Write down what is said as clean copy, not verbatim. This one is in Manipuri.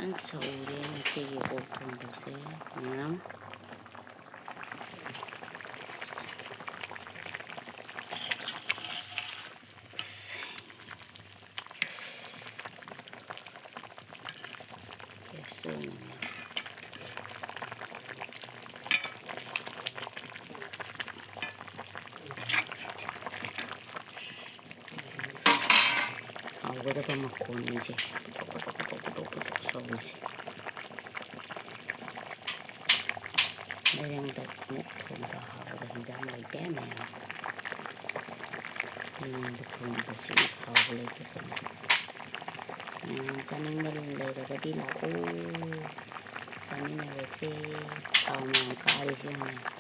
Ang sauri sige ko kasi ngam Aku dapat makan ni je. Đây đang đặt một thùng đào và hình dáng này bé này. Nhưng được thùng và sự thầu lên cái thùng. Cho nên mình lấy được cái đi nào. Cho nên là về sau mà cao đi xem này.